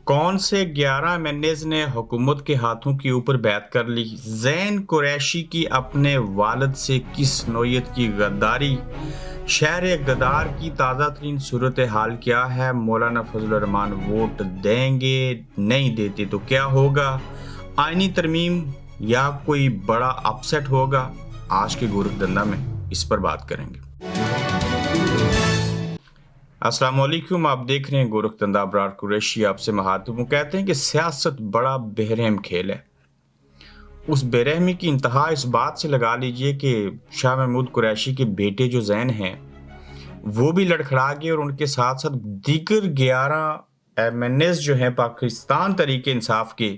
कौन से 11 एमएनएज ने हुकूमत के हाथों के ऊपर बैत कर ली? ज़ैन कुरैशी की अपने वालिद से किस नौयत की गद्दारी? शहर इक़्तिदार की ताज़ा तरीन सूरत हाल क्या है? मौलाना फजल रहमान वोट देंगे, नहीं देते तो क्या होगा? आईनी तरमीम या कोई बड़ा अपसेट होगा? आज के गोरखधंधा में इस पर बात करेंगे। अस्सलाम वालेकुम, आप देख रहे हैं गोरखधंधा। अबरार कुरैशी आपसे मुखातिब हूं। कहते हैं कि सियासत बड़ा बेरहम खेल है। उस बेरहमी की इंतहा इस बात से लगा लीजिए कि शाह महमूद कुरैशी के बेटे जो ज़ैन हैं वो भी लड़खड़ा गए और उनके साथ साथ दीगर 11 एमएनएस जो हैं पाकिस्तान तरीके इंसाफ के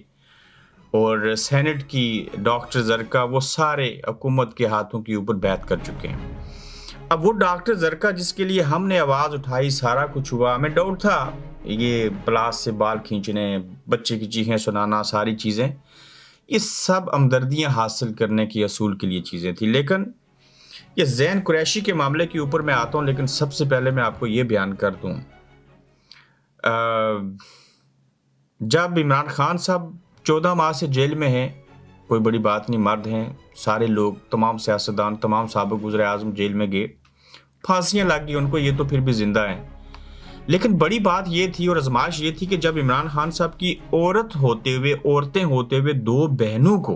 और सेनेट की डॉक्टर जरका, वो सारे हुकूमत के हाथों के ऊपर बैत कर चुके हैं। अब वो डॉक्टर जरका जिसके लिए हमने आवाज़ उठाई, सारा कुछ हुआ, हमें डाउट था ये प्लास से बाल खींचने, बच्चे की चीखें सुनाना, सारी चीज़ें, ये सब हमदर्दियाँ हासिल करने की असूल के लिए चीज़ें थी। लेकिन ये ज़ैन कुरैशी के मामले के ऊपर मैं आता हूँ, लेकिन सबसे पहले मैं आपको ये बयान कर दूँ, जब इमरान खान साहब 14 माह से जेल में हैं, कोई बड़ी बात नहीं, मर्द हैं, सारे लोग, तमाम सियासतदान, तमाम साबिक़ वज़ीर आज़म जेल में गए, फांसियाँ लग गई उनको, ये तो फिर भी ज़िंदा हैं। लेकिन बड़ी बात ये थी और आजमाइश ये थी कि जब इमरान खान साहब की औरतें होते हुए 2 बहनों को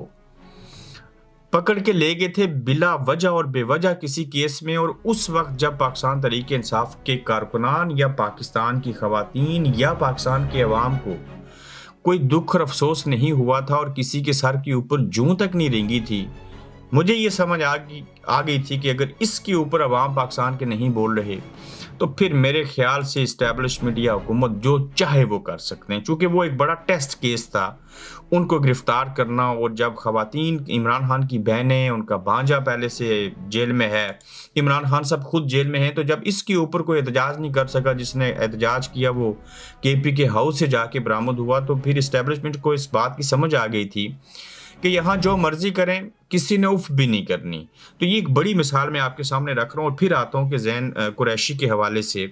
पकड़ के ले गए थे बिला वजह और बेवजह किसी केस में, और उस वक्त जब पाकिस्तान तहरीक इंसाफ के कारकुनान या पाकिस्तान की खवातीन या पाकिस्तान के अवाम को कोई दुख और अफसोस नहीं हुआ था और किसी के सर के ऊपर जूं तक नहीं रेंगी थी, मुझे ये समझ आ गई थी कि अगर इसके ऊपर अवाम पाकिस्तान के नहीं बोल रहे तो फिर मेरे ख्याल से इस्टेब्लिशमेंट या हुकूमत जो चाहे वो कर सकते हैं, चूँकि वो एक बड़ा टेस्ट केस था उनको गिरफ्तार करना। और जब खवातीन, इमरान खान की बहनें, उनका भांजा पहले से जेल में है, इमरान खान साहब खुद जेल में हैं, तो जब इसके ऊपर कोई एहतजाज नहीं कर सका, जिसने एहतजाज किया वो केपी के हाउस से जाके बरामद हुआ, तो फिर इस्टेब्लिशमेंट को इस बात की समझ आ गई थी कि यहाँ जो मर्जी करें, किसी ने उफ भी नहीं करनी। तो ये एक बड़ी मिसाल मैं आपके सामने रख रहा हूँ। और फिर आता हूँ कि ज़ैन कुरैशी के हवाले से।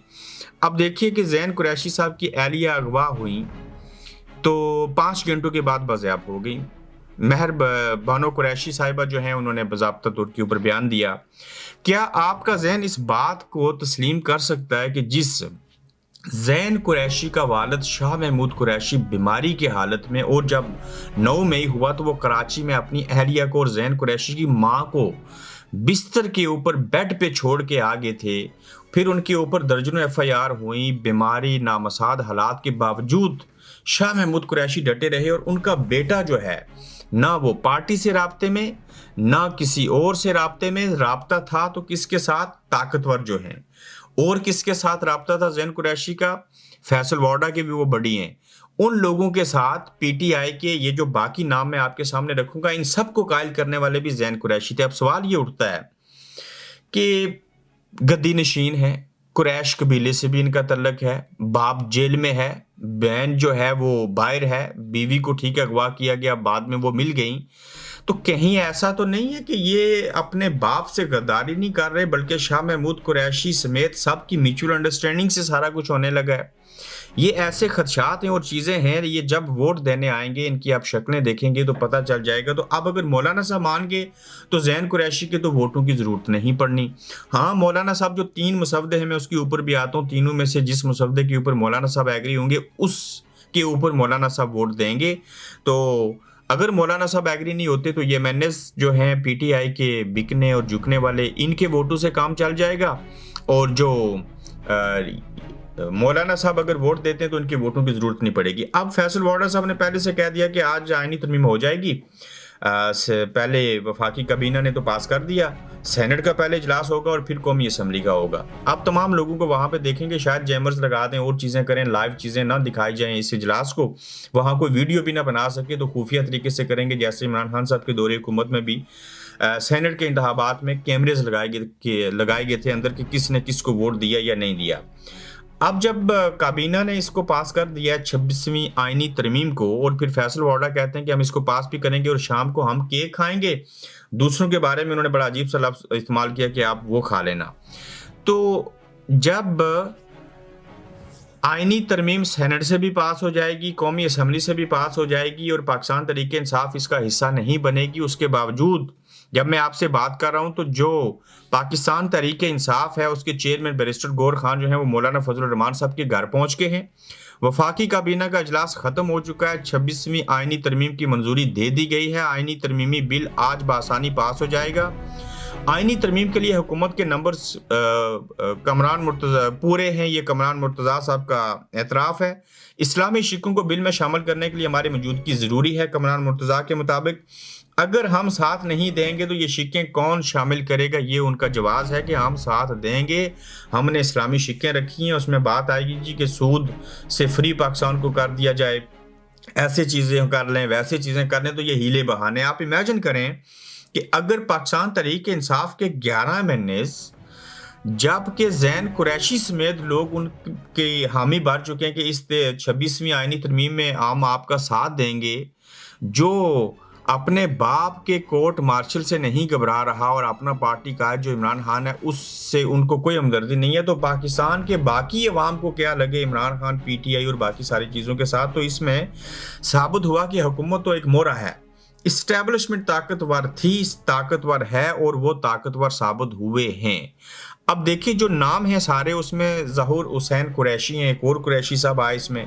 अब देखिए कि ज़ैन कुरैशी साहब की एहलिया अगवा हुई तो 5 घंटों के बाद बाज़ियाब हो गई। महर बानो कुरैशी साहिबा जो हैं उन्होंने बाज़ाब्ता तौर के ऊपर बयान दिया। क्या आपका ज़हन इस बात को तस्लीम कर सकता है कि जिस ज़ैन कुरैशी का वालिद शाह महमूद कुरैशी बीमारी की हालत में, और जब 9 मई हुआ तो वो कराची में अपनी अहलिया को और ज़ैन कुरैशी की माँ को बिस्तर के ऊपर बेड पे छोड़ के आ गए थे, फिर उनके ऊपर दर्जनों एफआईआर हुई, बीमारी नामसाद हालात के बावजूद शाह महमूद कुरैशी डटे रहे, और उनका बेटा जो है ना वो पार्टी से राब्ते में, ना किसी और से राब्ते में, राब्ता था तो किसके साथ, ताकतवर जो हैं, और किसके साथ राब्ता था ज़ैन कुरैशी का, फैसल वाडा के भी वो बड़ी हैं, उन लोगों के साथ पीटीआई के, ये जो बाकी नाम मैं आपके सामने रखूंगा, इन सबको कायल करने वाले भी ज़ैन कुरैशी थे। अब सवाल ये उठता है कि गद्दी नशीन है, कुरैश कबीले से भी इनका तल्लक है, बाप जेल में है, बहन जो है वो बाहर है, बीवी को ठीक अगवा किया गया, बाद में वो मिल गई, तो कहीं ऐसा तो नहीं है कि ये अपने बाप से गद्दारी नहीं कर रहे, बल्कि शाह महमूद कुरैशी समेत सब की म्यूचुअल अंडरस्टैंडिंग से सारा कुछ होने लगा है। ये ऐसे खदशात हैं और चीज़ें हैं, ये जब वोट देने आएंगे इनकी आप शक्लें देखेंगे तो पता चल जाएगा। तो अब अगर मौलाना साहब मान गए तो ज़ैन कुरैशी के तो वोटों की ज़रूरत नहीं पड़नी। हाँ, मौलाना साहब जो 3 मुसवदे हैं मैं उसके ऊपर भी आता हूँ, तीनों में से जिस मुसवदे के ऊपर मौलाना साहब एग्री होंगे उसके ऊपर मौलाना साहब वोट देंगे। तो अगर मौलाना साहब एग्री नहीं होते तो ये एमएनएस जो हैं पीटीआई के बिकने और झुकने वाले, इनके वोटों से काम चल जाएगा, और जो मौलाना साहब अगर वोट देते हैं तो इनके वोटों की ज़रूरत नहीं पड़ेगी। अब फैसल वाडा साहब ने पहले से कह दिया कि आज आईनी तरमीम हो जाएगी, से पहले वफाकी काबीना ने तो पास कर दिया, सेनेट का पहले इजलास होगा और फिर कौमी असम्बली का होगा। अब तमाम लोगों को वहाँ पे देखेंगे, शायद जैमर्स लगा दें और चीज़ें करें, लाइव चीज़ें ना दिखाई जाएं इस इजलास को, वहाँ कोई वीडियो भी ना बना सके तो खुफिया तरीके से करेंगे, जैसे इमरान खान साहब के दौरे हुकूमत में भी सेनेट के इंतखाबात में कैमरेज लगाए गए थे अंदर कि किसने किसको वोट दिया या नहीं दिया। अब जब काबीना ने इसको पास कर दिया है 26वीं आईनी तरमीम को, और फिर फैसल वाडा कहते हैं कि हम इसको पास भी करेंगे और शाम को हम केक खाएंगे, दूसरों के बारे में उन्होंने बड़ा अजीब सा लफ्ज़ इस्तेमाल किया कि आप वो खा लेना। तो जब आईनी तरमीम सेनेट से भी पास हो जाएगी, कौमी असम्बली से भी पास हो जाएगी और पाकिस्तान तहरीक इंसाफ इसका हिस्सा नहीं बनेगी। उसके बावजूद जब मैं आपसे बात कर रहा हूं तो जो पाकिस्तान तहरीक इंसाफ है उसके चेयरमैन बैरिस्टर गौहर खान जो है वो मौलाना फजलुर रहमान साहब के घर पहुंच के हैं। वफाकी काबीना का इजलास खत्म हो चुका है, 26वीं आईनी तरमीम की मंजूरी दे दी गई है। आईनी तरमीमी बिल आज बासानी पास हो जाएगा। आईनी तरमीम के लिए हुकूमत के नंबर्स कमरान मुर्तज़ा पूरे हैं, ये कमरान मुर्तज़ा साहब का एतराफ़ है। इस्लामी शिकों को बिल में शामिल करने के लिए हमारी मौजूदगी ज़रूरी है। कमरान मुर्तज़ा के मुताबिक अगर हम साथ नहीं देंगे तो ये शिकें कौन शामिल करेगा, ये उनका जवाब है कि हम साथ देंगे। हमने इस्लामी शिकें रखी हैं, उसमें बात आएगी जी कि सूद से फ्री पाकिस्तान को कर दिया जाए, ऐसे चीज़ें कर लें, वैसे चीज़ें कर लें, तो ये हीले बहाने। आप इमेजिन करें कि अगर पाकिस्तान तहरीक इंसाफ के 11 महीने जबकि जैन कुरैशी समेत लोग उनके हामी भर चुके हैं कि इस 26वीं आईनी तरमीम में हम आपका साथ देंगे, जो अपने बाप के कोर्ट मार्शल से नहीं घबरा रहा और अपना पार्टी का जो इमरान खान है उससे उनको कोई हमदर्दी नहीं है, तो पाकिस्तान के बाकी अवाम को क्या लगे इमरान खान, पीटीआई और बाकी सारी चीज़ों के साथ। तो इसमें साबित हुआ कि हुकूमत तो एक मोहरा है, इस्टेब्लिशमेंट ताकतवर थी, ताकतवर है और वो ताकतवर साबित हुए हैं। अब देखिए जो नाम है सारे, उसमें ज़हूर हुसैन कुरैशी हैं, एक और कुरैशी साहब आए इसमें,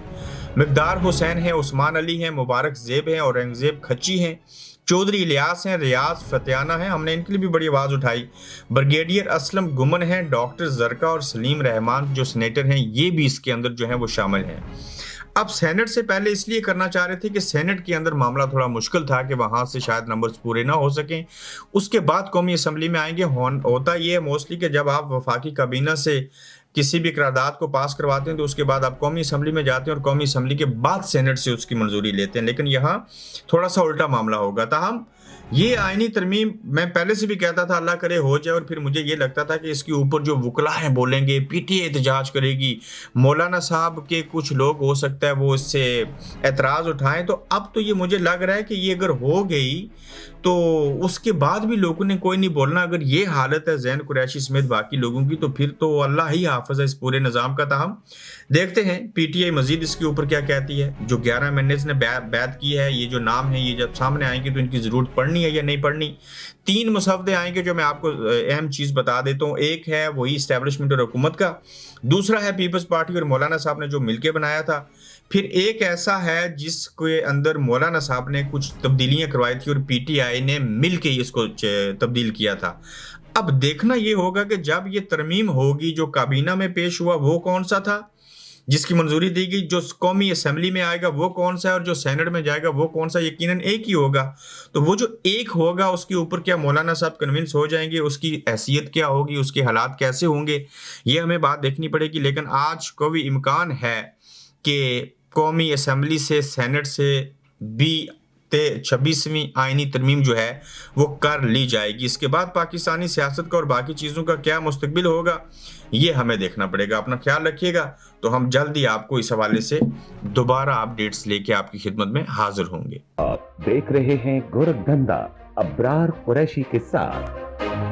मिकदार हुसैन है, उस्मान अली हैं, मुबारक ज़ेब हैं, औरंगज़ेब खच्ची हैं, चौधरी इलियास हैं, रियाज फतियाना हैं, हमने इनके लिए भी बड़ी आवाज़ उठाई, ब्रिगेडियर असलम गुमन हैं, डॉक्टर जरका और सलीम रहमान जो सेनेटर हैं ये भी इसके अंदर जो हैं वो शामिल हैं। अब सेनेट से पहले इसलिए करना चाह रहे थे कि सेनेट के अंदर मामला थोड़ा मुश्किल था कि वहां से शायद नंबर्स पूरे ना हो सकें। उसके बाद कौमी असम्बली में आएंगे। होता ये है मोस्टली कि जब आप वफाकी काबीना से किसी भी करारदाद को पास करवाते हैं तो उसके बाद आप कौमी असम्बली में जाते हैं और कौमी असम्बली के बाद सेनेट से उसकी मंजूरी लेते हैं, लेकिन यहाँ थोड़ा सा उल्टा मामला होगा। ताहम ये आईनी तरमीम मैं पहले से भी कहता था अल्लाह करे हो जाए, और फिर मुझे ये लगता था कि इसके ऊपर जो वकला हैं बोलेंगे, पीटीए एहतजाज करेगी, मौलाना साहब के कुछ लोग हो सकता है वो इससे एतराज़ उठाएं। तो अब तो ये मुझे लग रहा है कि ये अगर हो गई तो उसके बाद भी लोगों ने कोई नहीं बोलना। अगर ये हालत है जैन कुरैशी समेत बाकी लोगों की तो फिर तो अल्लाह ही हाफ़िज़ है इस पूरे निज़ाम का। ताहम देखते हैं पीटीआई मजीद इसके ऊपर क्या कहती है। जो 11 महीने ने बैत की है, ये जो नाम है ये जब सामने आएंगे तो इनकी ज़रूरत पड़नी है या नहीं पड़नी। 3 मसवदे आएंगे जो मैं आपको अहम चीज़ बता देता हूँ। एक है वही इस्टेब्लिशमेंट और हुकूमत का, दूसरा है पीपल्स पार्टी और मौलाना साहब ने जो मिलके बनाया था, फिर एक ऐसा है जिसके अंदर मौलाना साहब ने कुछ तब्दीलियां करवाई थी और पीटीआई ने मिलके इसको तब्दील किया था। अब देखना ये होगा कि जब ये तरमीम होगी जो काबीना में पेश हुआ वो कौन सा था जिसकी मंजूरी दी गई, जो कौमी असम्बली में आएगा वो कौन सा है और जो सेनेट में जाएगा वो कौन सा। यकीनन एक ही होगा। तो वो जो एक होगा उसके ऊपर क्या मौलाना साहब कन्विंस हो जाएंगे, उसकी हैसियत क्या होगी, उसके हालात कैसे होंगे, ये हमें बात देखनी पड़ेगी। लेकिन आज कोई इम्कान है कि कौमी असम्बली से, सेनेट से भी 26वीं आईनी तरमीम जो है वो कर ली जाएगी। इसके बाद पाकिस्तानी सियासत का और बाकी चीज़ों का क्या मुस्तकबिल होगा ये हमें देखना पड़ेगा। अपना ख्याल रखिएगा। तो हम जल्द ही आपको इस हवाले से दोबारा अपडेट्स लेके आपकी खिदमत में हाजिर होंगे। आप देख रहे हैं गोरखधंधा अब्रार कुरैशी के साथ।